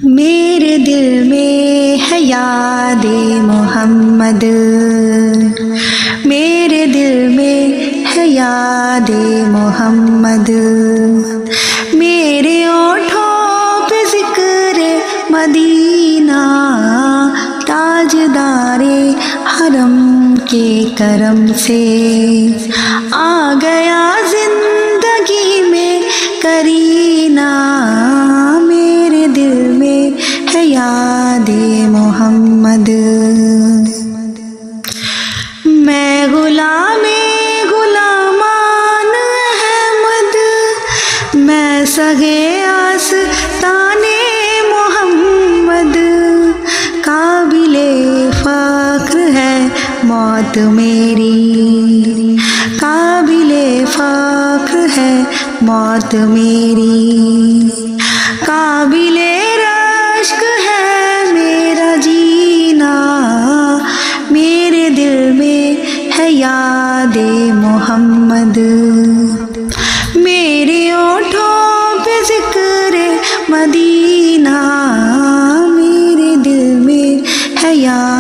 میرے دل میں ہے یاد محمد، میرے دل میں ہے یاد محمد، میرے ہونٹوں پہ ذکر مدینہ، تاجدار حرم کے کرم سے آ گیا زندگی میں کرینہ، میرے دل میں ہے یاد محمد۔ میں غلام غلامان احمد، میں سگے آستان محمد، قابل فخر ہے موت میری، قابل فخر ہے موت میری، قابل رشک ہے میرا جینا، میرے دل میں ہے یاد محمد، میرے ہونٹوں پہ ذکر مدینہ، میرے دل میں ہے یاد